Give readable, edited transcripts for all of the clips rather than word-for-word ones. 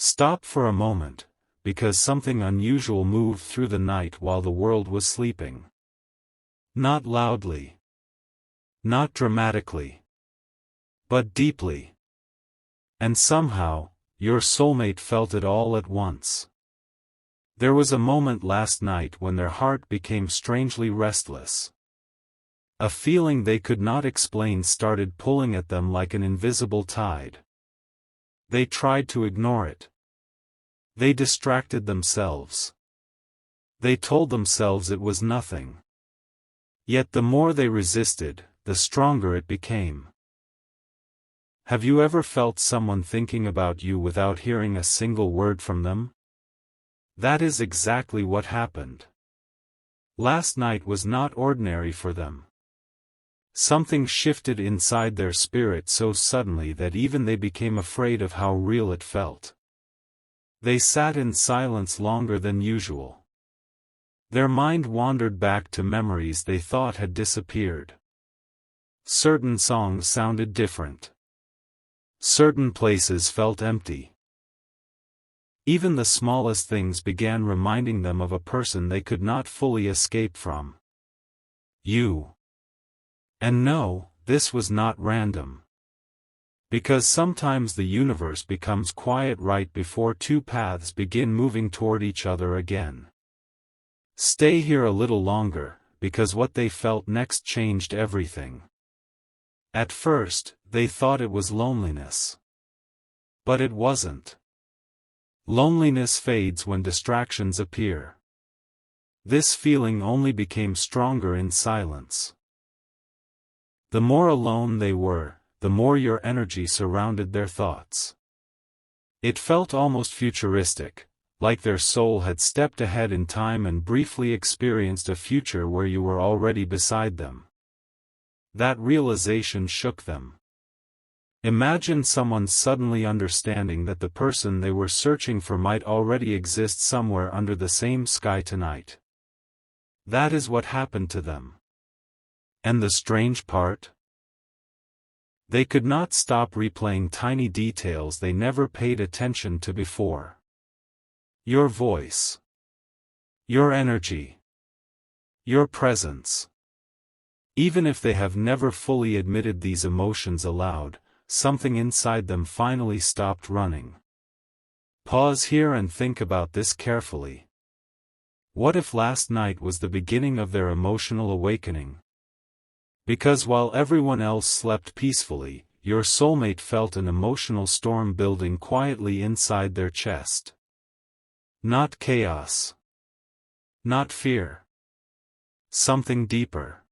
Stop for a moment, because something unusual moved through the night while the world was sleeping. Not loudly. Not dramatically. But deeply. And somehow, your soulmate felt it all at once. There was a moment last night when their heart became strangely restless. A feeling they could not explain started pulling at them like an invisible tide. They tried to ignore it. They distracted themselves. They told themselves it was nothing. Yet the more they resisted, the stronger it became. Have you ever felt someone thinking about you without hearing a single word from them? That is exactly what happened. Last night was not ordinary for them. Something shifted inside their spirit so suddenly that even they became afraid of how real it felt. They sat in silence longer than usual. Their mind wandered back to memories they thought had disappeared. Certain songs sounded different. Certain places felt empty. Even the smallest things began reminding them of a person they could not fully escape from. You. And no, this was not random. Because sometimes the universe becomes quiet right before two paths begin moving toward each other again. Stay here a little longer, because what they felt next changed everything. At first, they thought it was loneliness. But it wasn't. Loneliness fades when distractions appear. This feeling only became stronger in silence. The more alone they were, the more your energy surrounded their thoughts. It felt almost futuristic, like their soul had stepped ahead in time and briefly experienced a future where you were already beside them. That realization shook them. Imagine someone suddenly understanding that the person they were searching for might already exist somewhere under the same sky tonight. That is what happened to them. And the strange part? They could not stop replaying tiny details they never paid attention to before. Your voice. Your energy. Your presence. Even if they have never fully admitted these emotions aloud, something inside them finally stopped running. Pause here and think about this carefully. What if last night was the beginning of their emotional awakening? Because while everyone else slept peacefully, your soulmate felt an emotional storm building quietly inside their chest. Not chaos. Not fear. Something deeper.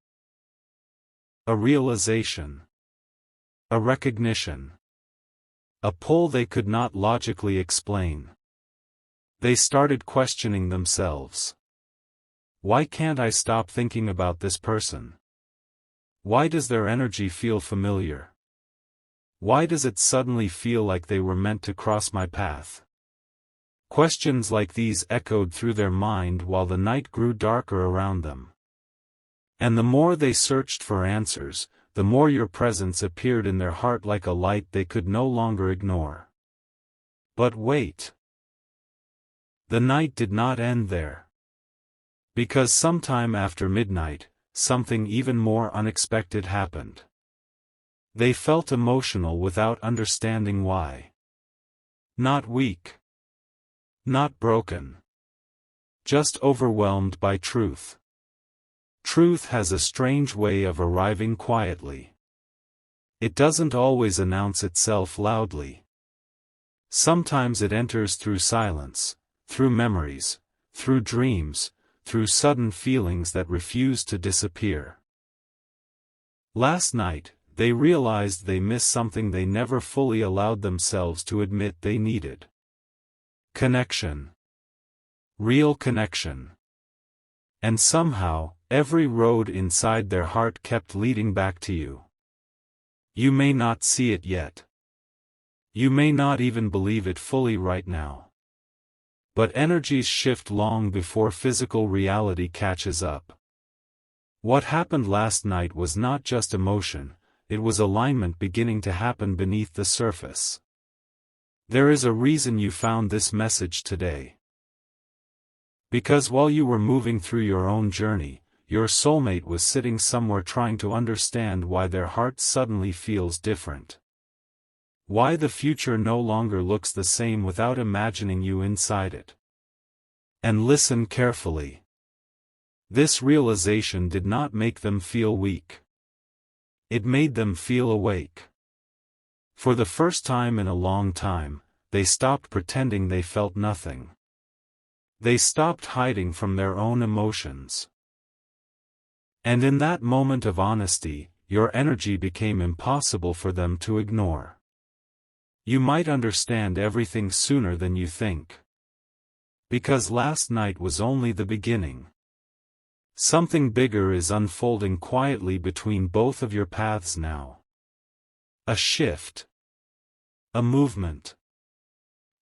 A realization. A recognition. A pull they could not logically explain. They started questioning themselves. Why can't I stop thinking about this person? Why does their energy feel familiar? Why does it suddenly feel like they were meant to cross my path? Questions like these echoed through their mind while the night grew darker around them. And the more they searched for answers, the more your presence appeared in their heart like a light they could no longer ignore. But wait. The night did not end there. Because sometime after midnight, something even more unexpected happened. They felt emotional without understanding why. Not weak. Not broken. Just overwhelmed by truth. Truth has a strange way of arriving quietly. It doesn't always announce itself loudly. Sometimes it enters through silence, through memories, through dreams, through sudden feelings that refuse to disappear. Last night, they realized they missed something they never fully allowed themselves to admit they needed. Connection. Real connection. And somehow, every road inside their heart kept leading back to you. You may not see it yet. You may not even believe it fully right now. But energies shift long before physical reality catches up. What happened last night was not just emotion, it was alignment beginning to happen beneath the surface. There is a reason you found this message today. Because while you were moving through your own journey, your soulmate was sitting somewhere trying to understand why their heart suddenly feels different. Why the future no longer looks the same without imagining you inside it. And listen carefully. This realization did not make them feel weak. It made them feel awake. For the first time in a long time, they stopped pretending they felt nothing. They stopped hiding from their own emotions. And in that moment of honesty, your energy became impossible for them to ignore. You might understand everything sooner than you think. Because last night was only the beginning. Something bigger is unfolding quietly between both of your paths now. A shift. A movement.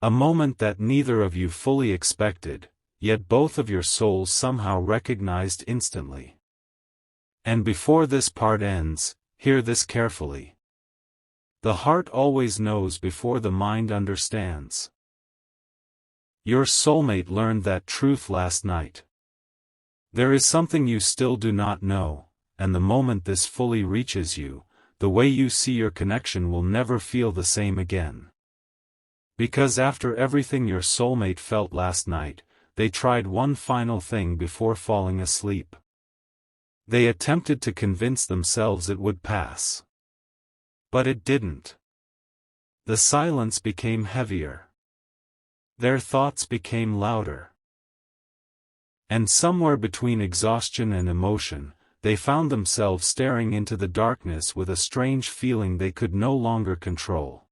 A moment that neither of you fully expected, yet both of your souls somehow recognized instantly. And before this part ends, hear this carefully. The heart always knows before the mind understands. Your soulmate learned that truth last night. There is something you still do not know, and the moment this fully reaches you, the way you see your connection will never feel the same again. Because after everything your soulmate felt last night, they tried one final thing before falling asleep. They attempted to convince themselves it would pass. But it didn't. The silence became heavier. Their thoughts became louder. And somewhere between exhaustion and emotion, they found themselves staring into the darkness with a strange feeling they could no longer control.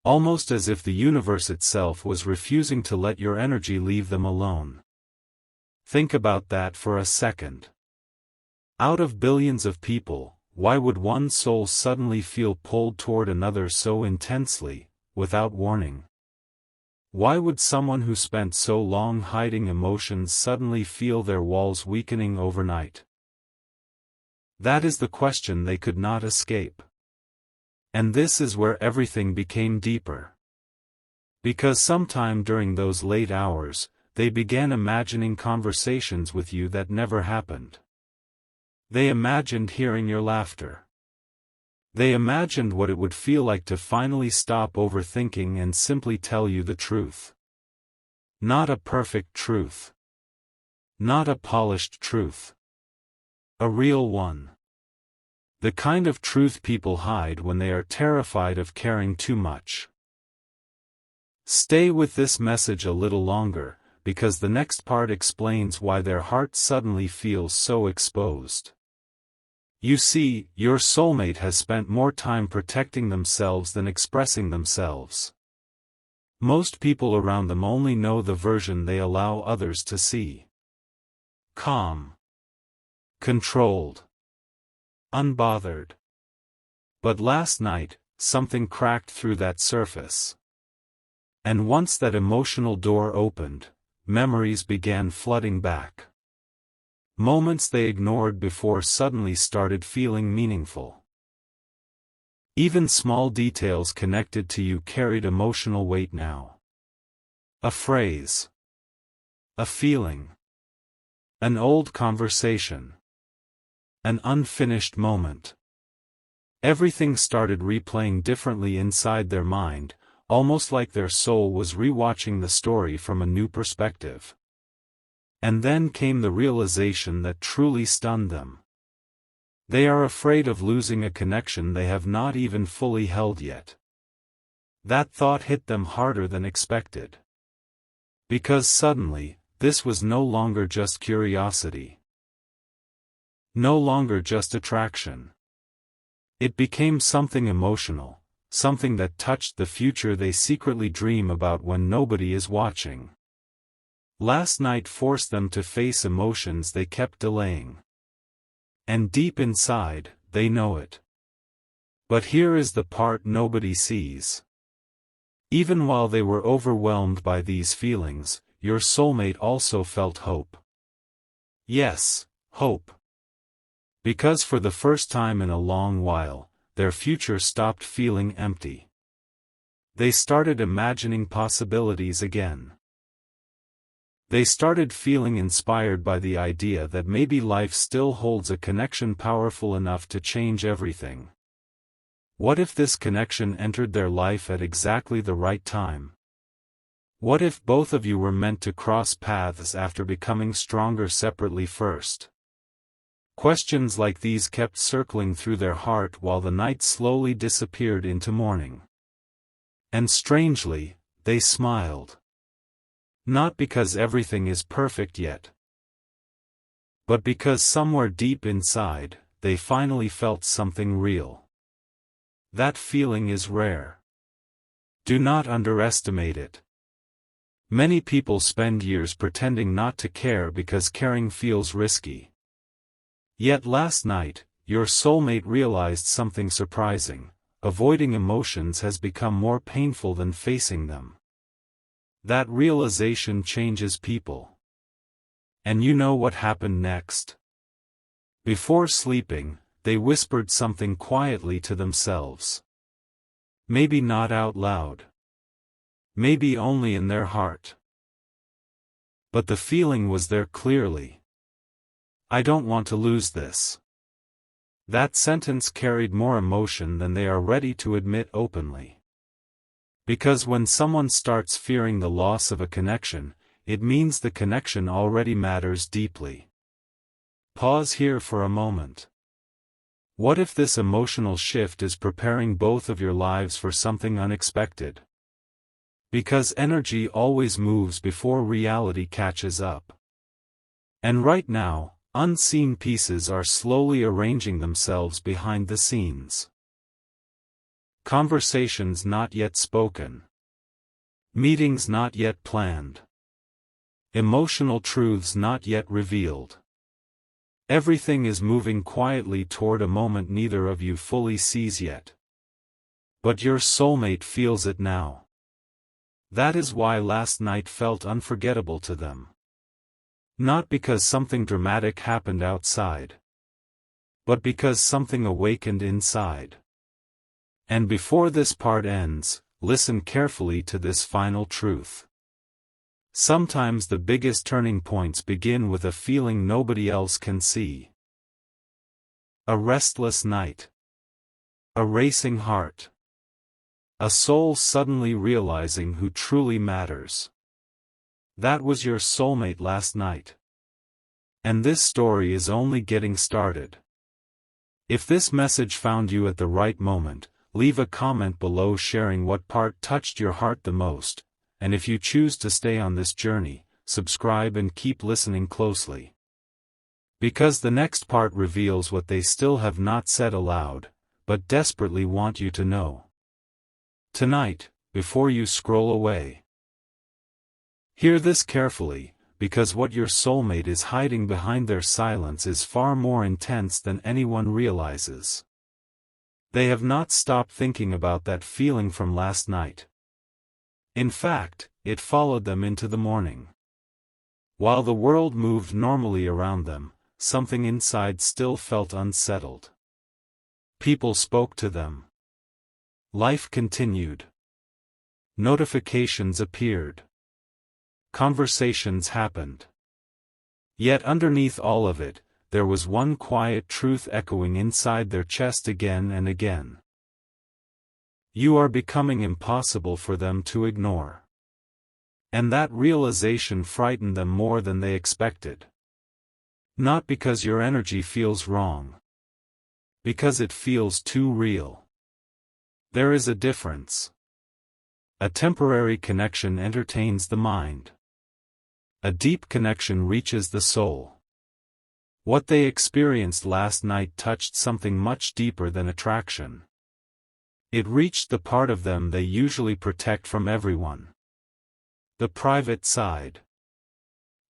Almost as if the universe itself was refusing to let your energy leave them alone. Think about that for a second. Out of billions of people, why would one soul suddenly feel pulled toward another so intensely, without warning? Why would someone who spent so long hiding emotions suddenly feel their walls weakening overnight? That is the question they could not escape. And this is where everything became deeper. Because sometime during those late hours, they began imagining conversations with you that never happened. They imagined hearing your laughter. They imagined what it would feel like to finally stop overthinking and simply tell you the truth. Not a perfect truth. Not a polished truth. A real one. The kind of truth people hide when they are terrified of caring too much. Stay with this message a little longer, because the next part explains why their heart suddenly feels so exposed. You see, your soulmate has spent more time protecting themselves than expressing themselves. Most people around them only know the version they allow others to see. Calm. Controlled. Unbothered. But last night, something cracked through that surface. And once that emotional door opened, memories began flooding back. Moments they ignored before suddenly started feeling meaningful. Even small details connected to you carried emotional weight now. A phrase. A feeling. An old conversation. An unfinished moment. Everything started replaying differently inside their mind, almost like their soul was rewatching the story from a new perspective. And then came the realization that truly stunned them. They are afraid of losing a connection they have not even fully held yet. That thought hit them harder than expected. Because suddenly, this was no longer just curiosity. No longer just attraction. It became something emotional, something that touched the future they secretly dream about when nobody is watching. Last night forced them to face emotions they kept delaying. And deep inside, they know it. But here is the part nobody sees. Even while they were overwhelmed by these feelings, your soulmate also felt hope. Yes, hope. Because for the first time in a long while, their future stopped feeling empty. They started imagining possibilities again. They started feeling inspired by the idea that maybe life still holds a connection powerful enough to change everything. What if this connection entered their life at exactly the right time? What if both of you were meant to cross paths after becoming stronger separately first? Questions like these kept circling through their heart while the night slowly disappeared into morning. And strangely, they smiled. Not because everything is perfect yet, but because somewhere deep inside, they finally felt something real. That feeling is rare. Do not underestimate it. Many people spend years pretending not to care because caring feels risky. Yet last night, your soulmate realized something surprising: avoiding emotions has become more painful than facing them. That realization changes people. And you know what happened next? Before sleeping, they whispered something quietly to themselves. Maybe not out loud. Maybe only in their heart. But the feeling was there clearly. I don't want to lose this. That sentence carried more emotion than they are ready to admit openly. Because when someone starts fearing the loss of a connection, it means the connection already matters deeply. Pause here for a moment. What if this emotional shift is preparing both of your lives for something unexpected? Because energy always moves before reality catches up. And right now, unseen pieces are slowly arranging themselves behind the scenes. Conversations not yet spoken. Meetings not yet planned. Emotional truths not yet revealed. Everything is moving quietly toward a moment neither of you fully sees yet. But your soulmate feels it now. That is why last night felt unforgettable to them. Not because something dramatic happened outside, but because something awakened inside. And before this part ends, listen carefully to this final truth. Sometimes the biggest turning points begin with a feeling nobody else can see. A restless night. A racing heart. A soul suddenly realizing who truly matters. That was your soulmate last night. And this story is only getting started. If this message found you at the right moment, leave a comment below sharing what part touched your heart the most, and if you choose to stay on this journey, subscribe and keep listening closely. Because the next part reveals what they still have not said aloud, but desperately want you to know. Tonight, before you scroll away, hear this carefully, because what your soulmate is hiding behind their silence is far more intense than anyone realizes. They have not stopped thinking about that feeling from last night. In fact, it followed them into the morning. While the world moved normally around them, something inside still felt unsettled. People spoke to them. Life continued. Notifications appeared. Conversations happened. Yet underneath all of it, there was one quiet truth echoing inside their chest again and again. You are becoming impossible for them to ignore. And that realization frightened them more than they expected. Not because your energy feels wrong. Because it feels too real. There is a difference. A temporary connection entertains the mind. A deep connection reaches the soul. What they experienced last night touched something much deeper than attraction. It reached the part of them they usually protect from everyone. The private side.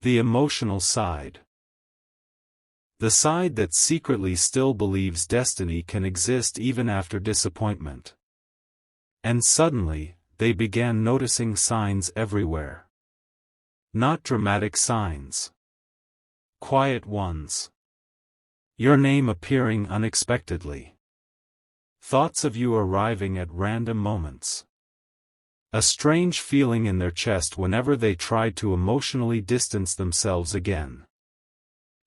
The emotional side. The side that secretly still believes destiny can exist even after disappointment. And suddenly, they began noticing signs everywhere. Not dramatic signs. Quiet ones. Your name appearing unexpectedly. Thoughts of you arriving at random moments. A strange feeling in their chest whenever they tried to emotionally distance themselves again.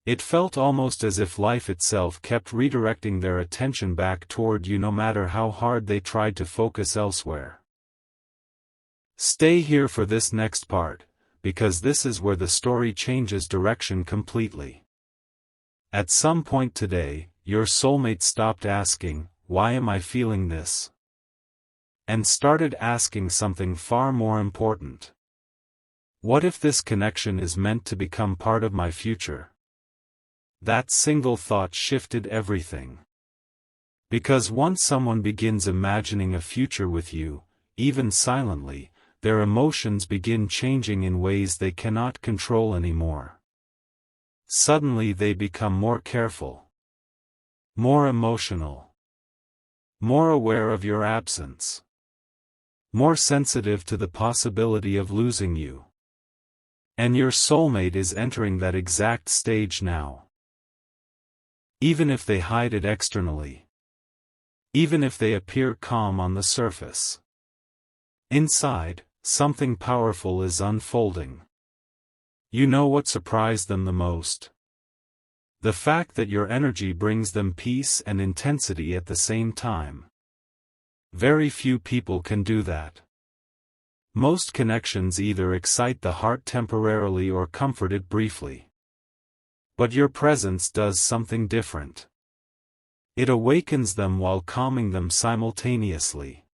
It felt almost as if life itself kept redirecting their attention back toward you no matter how hard they tried to focus elsewhere. Stay here for this next part, because this is where the story changes direction completely. At some point today, your soulmate stopped asking, "Why am I feeling this?" and started asking something far more important. What if this connection is meant to become part of my future? That single thought shifted everything. Because once someone begins imagining a future with you, even silently, their emotions begin changing in ways they cannot control anymore. Suddenly they become more careful, more emotional, more aware of your absence, more sensitive to the possibility of losing you. And your soulmate is entering that exact stage now. Even if they hide it externally. Even if they appear calm on the surface. Inside, something powerful is unfolding. You know what surprised them the most? The fact that your energy brings them peace and intensity at the same time. Very few people can do that. Most connections either excite the heart temporarily or comfort it briefly. But your presence does something different. It awakens them while calming them simultaneously.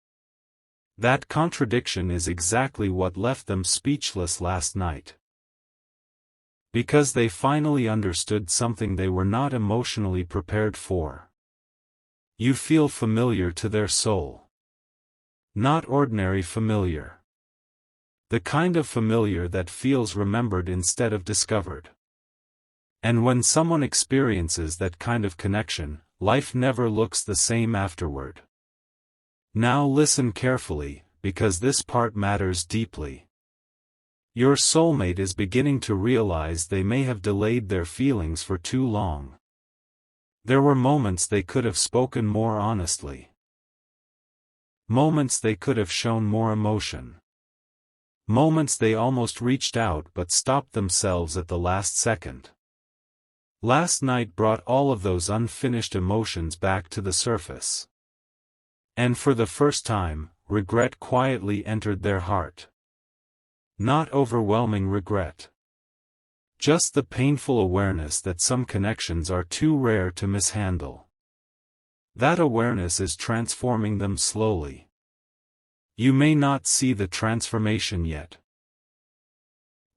That contradiction is exactly what left them speechless last night. Because they finally understood something they were not emotionally prepared for. You feel familiar to their soul. Not ordinary familiar. The kind of familiar that feels remembered instead of discovered. And when someone experiences that kind of connection, life never looks the same afterward. Now listen carefully, because this part matters deeply. Your soulmate is beginning to realize they may have delayed their feelings for too long. There were moments they could have spoken more honestly. Moments they could have shown more emotion. Moments they almost reached out but stopped themselves at the last second. Last night brought all of those unfinished emotions back to the surface. And for the first time, regret quietly entered their heart. Not overwhelming regret. Just the painful awareness that some connections are too rare to mishandle. That awareness is transforming them slowly. You may not see the transformation yet.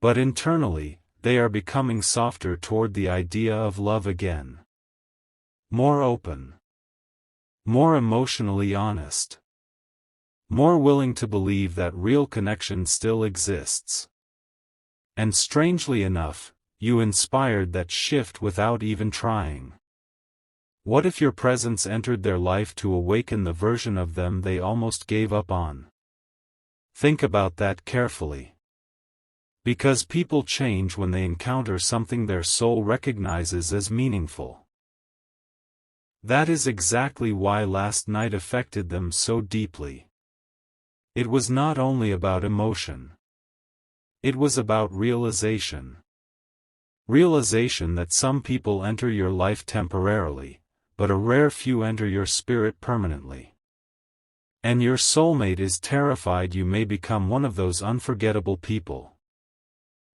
But internally, they are becoming softer toward the idea of love again. More open. More emotionally honest. More willing to believe that real connection still exists. And strangely enough, you inspired that shift without even trying. What if your presence entered their life to awaken the version of them they almost gave up on? Think about that carefully. Because people change when they encounter something their soul recognizes as meaningful. That is exactly why last night affected them so deeply. It was not only about emotion. It was about realization. Realization that some people enter your life temporarily, but a rare few enter your spirit permanently. And your soulmate is terrified you may become one of those unforgettable people.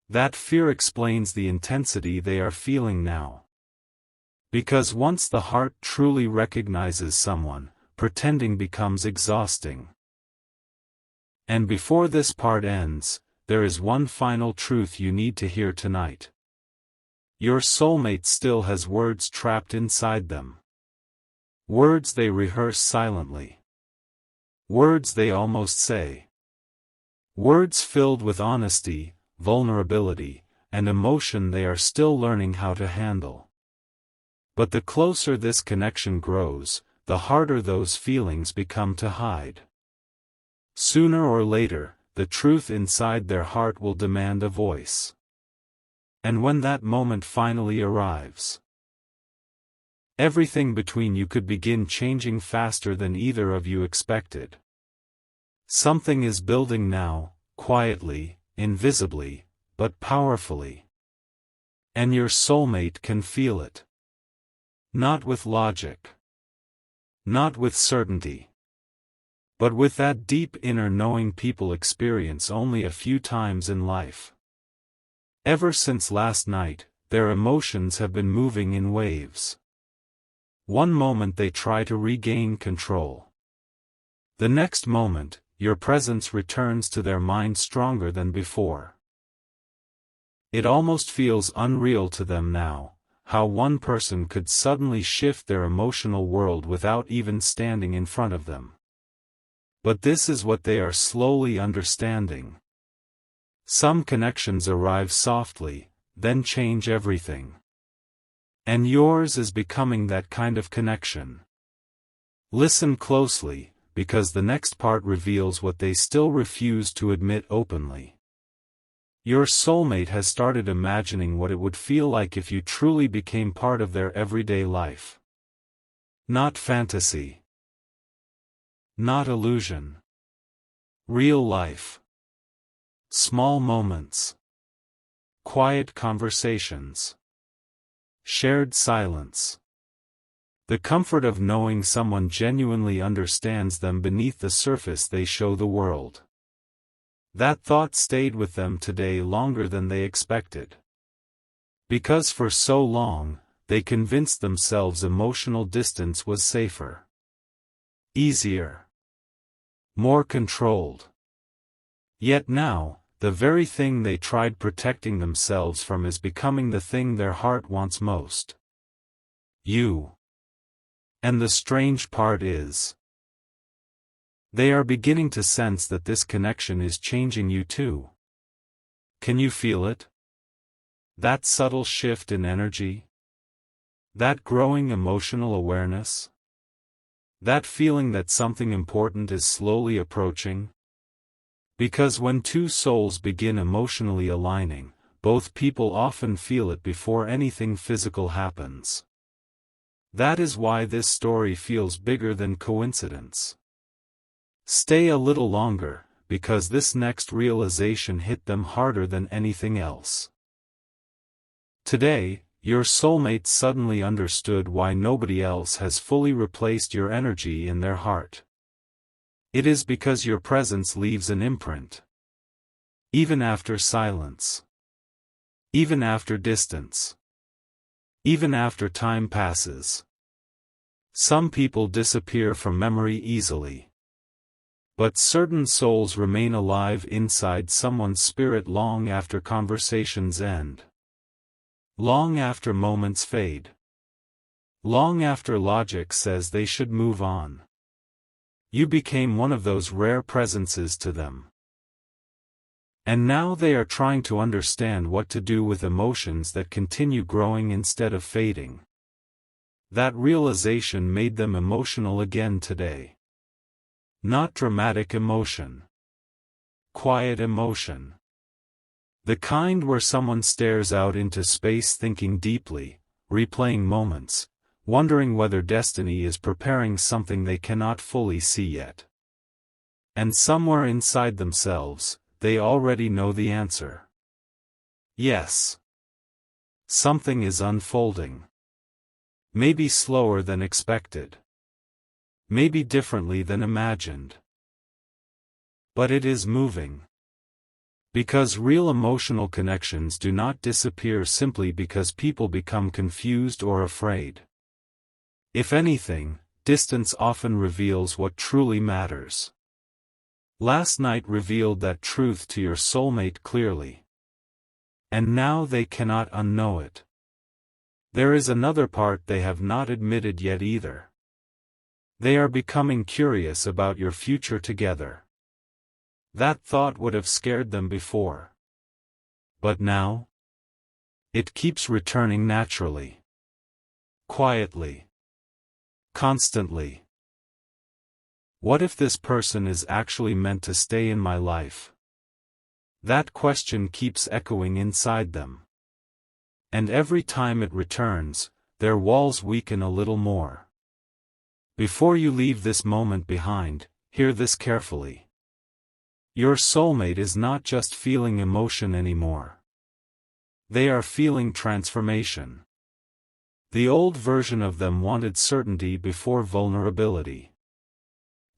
That fear explains the intensity they are feeling now. Because once the heart truly recognizes someone, pretending becomes exhausting. And before this part ends, there is one final truth you need to hear tonight. Your soulmate still has words trapped inside them. Words they rehearse silently. Words they almost say. Words filled with honesty, vulnerability, and emotion they are still learning how to handle. But the closer this connection grows, the harder those feelings become to hide. Sooner or later, the truth inside their heart will demand a voice. And when that moment finally arrives, everything between you could begin changing faster than either of you expected. Something is building now, quietly, invisibly, but powerfully. And your soulmate can feel it. Not with logic. Not with certainty. But with that deep inner knowing people experience only a few times in life. Ever since last night, their emotions have been moving in waves. One moment they try to regain control. The next moment, your presence returns to their mind stronger than before. It almost feels unreal to them now, how one person could suddenly shift their emotional world without even standing in front of them. But this is what they are slowly understanding. Some connections arrive softly, then change everything. And yours is becoming that kind of connection. Listen closely, because the next part reveals what they still refuse to admit openly. Your soulmate has started imagining what it would feel like if you truly became part of their everyday life. Not fantasy. Not illusion. Real life. Small moments. Quiet conversations. Shared silence. The comfort of knowing someone genuinely understands them beneath the surface they show the world. That thought stayed with them today longer than they expected. Because for so long, they convinced themselves emotional distance was safer. Easier. More controlled. Yet now, the very thing they tried protecting themselves from is becoming the thing their heart wants most. You. And the strange part is, they are beginning to sense that this connection is changing you too. Can you feel it? That subtle shift in energy? That growing emotional awareness? That feeling that something important is slowly approaching? Because when two souls begin emotionally aligning, both people often feel it before anything physical happens. That is why this story feels bigger than coincidence. Stay a little longer, because this next realization hit them harder than anything else. Today, your soulmate suddenly understood why nobody else has fully replaced your energy in their heart. It is because your presence leaves an imprint. Even after silence. Even after distance. Even after time passes. Some people disappear from memory easily. But certain souls remain alive inside someone's spirit long after conversations end. Long after moments fade. Long after logic says they should move on. You became one of those rare presences to them. And now they are trying to understand what to do with emotions that continue growing instead of fading. That realization made them emotional again today. Not dramatic emotion. Quiet emotion. The kind where someone stares out into space thinking deeply, replaying moments, wondering whether destiny is preparing something they cannot fully see yet. And somewhere inside themselves, they already know the answer. Yes. Something is unfolding. Maybe slower than expected. Maybe differently than imagined. But it is moving. Because real emotional connections do not disappear simply because people become confused or afraid. If anything, distance often reveals what truly matters. Last night revealed that truth to your soulmate clearly. And now they cannot unknow it. There is another part they have not admitted yet either. They are becoming curious about your future together. That thought would have scared them before. But now? It keeps returning naturally. Quietly. Constantly. What if this person is actually meant to stay in my life? That question keeps echoing inside them. And every time it returns, their walls weaken a little more. Before you leave this moment behind, hear this carefully. Your soulmate is not just feeling emotion anymore. They are feeling transformation. The old version of them wanted certainty before vulnerability.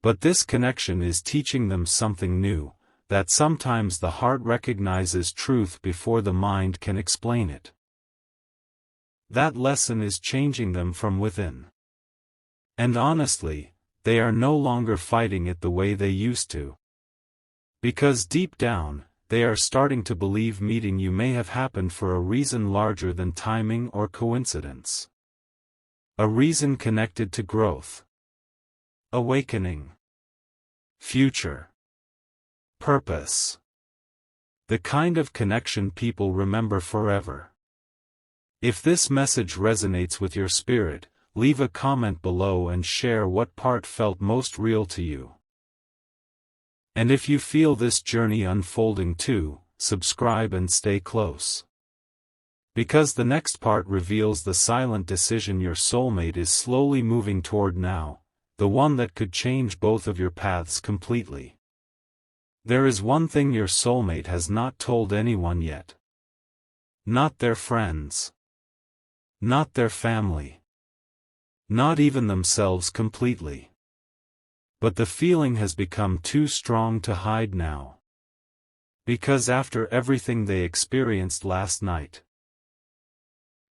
But this connection is teaching them something new, that sometimes the heart recognizes truth before the mind can explain it. That lesson is changing them from within. And honestly, they are no longer fighting it the way they used to. Because deep down, they are starting to believe meeting you may have happened for a reason larger than timing or coincidence. A reason connected to growth, awakening, future, purpose. The kind of connection people remember forever. If this message resonates with your spirit, leave a comment below and share what part felt most real to you. And if you feel this journey unfolding too, subscribe and stay close. Because the next part reveals the silent decision your soulmate is slowly moving toward now, the one that could change both of your paths completely. There is one thing your soulmate has not told anyone yet. Not their friends. Not their family. Not even themselves completely. But the feeling has become too strong to hide now. Because after everything they experienced last night,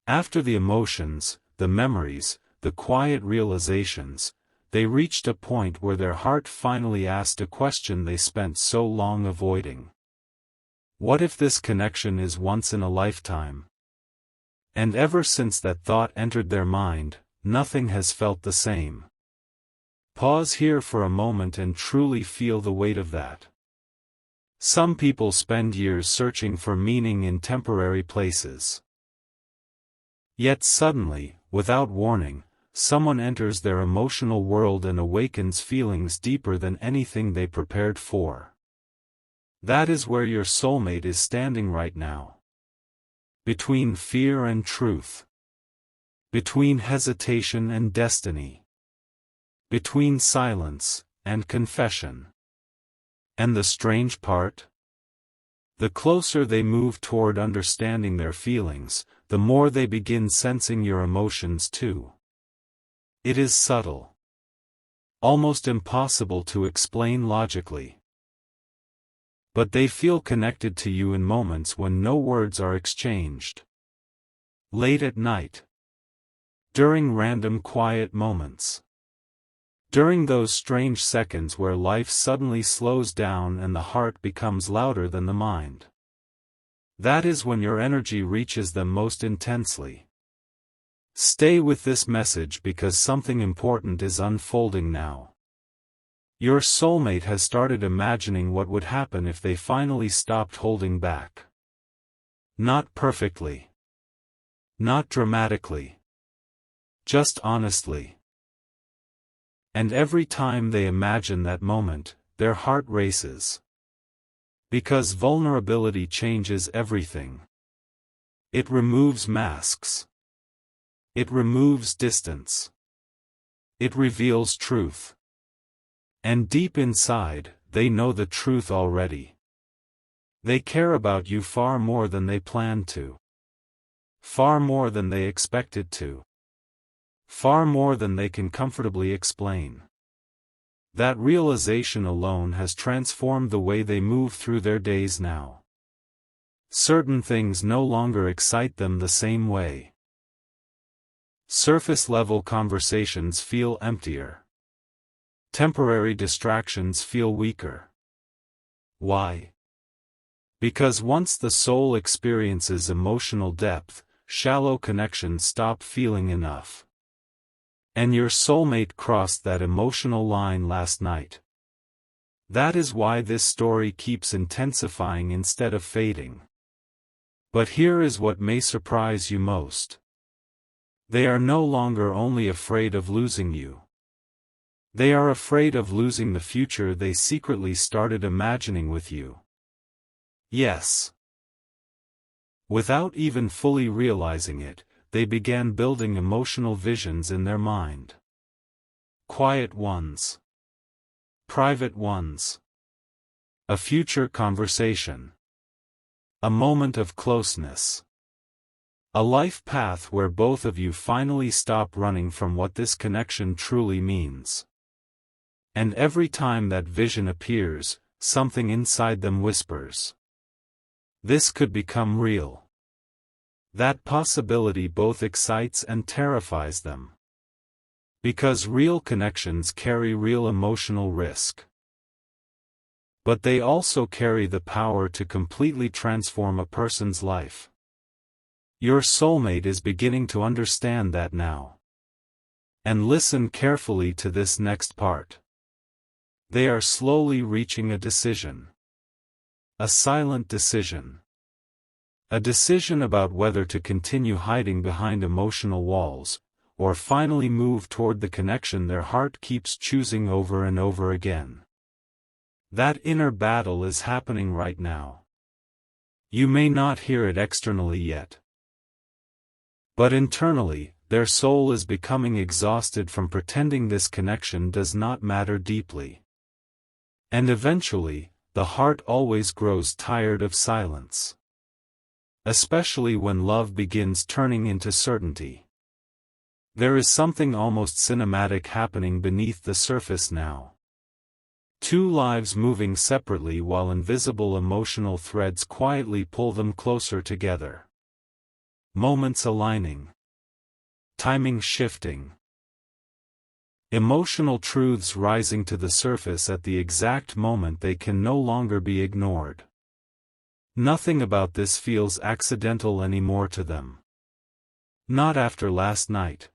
after the emotions, the memories, the quiet realizations, they reached a point where their heart finally asked a question they spent so long avoiding. What if this connection is once in a lifetime? And ever since that thought entered their mind, nothing has felt the same. Pause here for a moment and truly feel the weight of that. Some people spend years searching for meaning in temporary places. Yet suddenly, without warning, someone enters their emotional world and awakens feelings deeper than anything they prepared for. That is where your soulmate is standing right now. Between fear and truth. Between hesitation and destiny. Between silence and confession. And the strange part? The closer they move toward understanding their feelings, the more they begin sensing your emotions too. It is subtle. Almost impossible to explain logically. But they feel connected to you in moments when no words are exchanged. Late at night. During random quiet moments. During those strange seconds where life suddenly slows down and the heart becomes louder than the mind. That is when your energy reaches them most intensely. Stay with this message because something important is unfolding now. Your soulmate has started imagining what would happen if they finally stopped holding back. Not perfectly. Not dramatically. Just honestly. And every time they imagine that moment, their heart races. Because vulnerability changes everything. It removes masks. It removes distance. It reveals truth. And deep inside, they know the truth already. They care about you far more than they planned to. Far more than they expected to. Far more than they can comfortably explain. That realization alone has transformed the way they move through their days now. Certain things no longer excite them the same way. Surface-level conversations feel emptier. Temporary distractions feel weaker. Why? Because once the soul experiences emotional depth, shallow connections stop feeling enough. And your soulmate crossed that emotional line last night. That is why this story keeps intensifying instead of fading. But here is what may surprise you most. They are no longer only afraid of losing you. They are afraid of losing the future they secretly started imagining with you. Yes. Without even fully realizing it, they began building emotional visions in their mind. Quiet ones. Private ones. A future conversation. A moment of closeness. A life path where both of you finally stop running from what this connection truly means. And every time that vision appears, something inside them whispers, this could become real. That possibility both excites and terrifies them. Because real connections carry real emotional risk. But they also carry the power to completely transform a person's life. Your soulmate is beginning to understand that now. And listen carefully to this next part. They are slowly reaching a decision. A silent decision. A decision about whether to continue hiding behind emotional walls, or finally move toward the connection their heart keeps choosing over and over again. That inner battle is happening right now. You may not hear it externally yet. But internally, their soul is becoming exhausted from pretending this connection does not matter deeply. And eventually, the heart always grows tired of silence. Especially when love begins turning into certainty. There is something almost cinematic happening beneath the surface now. Two lives moving separately while invisible emotional threads quietly pull them closer together. Moments aligning. Timing shifting. Emotional truths rising to the surface at the exact moment they can no longer be ignored. Nothing about this feels accidental anymore to them. Not after last night.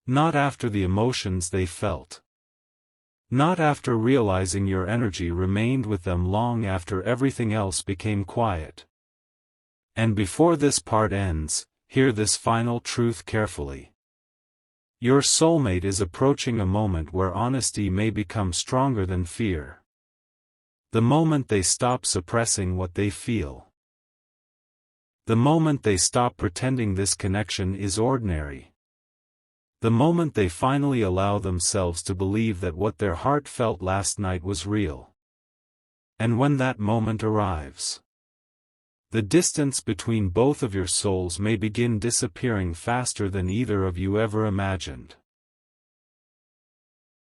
Not after the emotions they felt. Not after realizing your energy remained with them long after everything else became quiet. And before this part ends, hear this final truth carefully. Your soulmate is approaching a moment where honesty may become stronger than fear. The moment they stop suppressing what they feel. The moment they stop pretending this connection is ordinary. The moment they finally allow themselves to believe that what their heart felt last night was real. And when that moment arrives, the distance between both of your souls may begin disappearing faster than either of you ever imagined.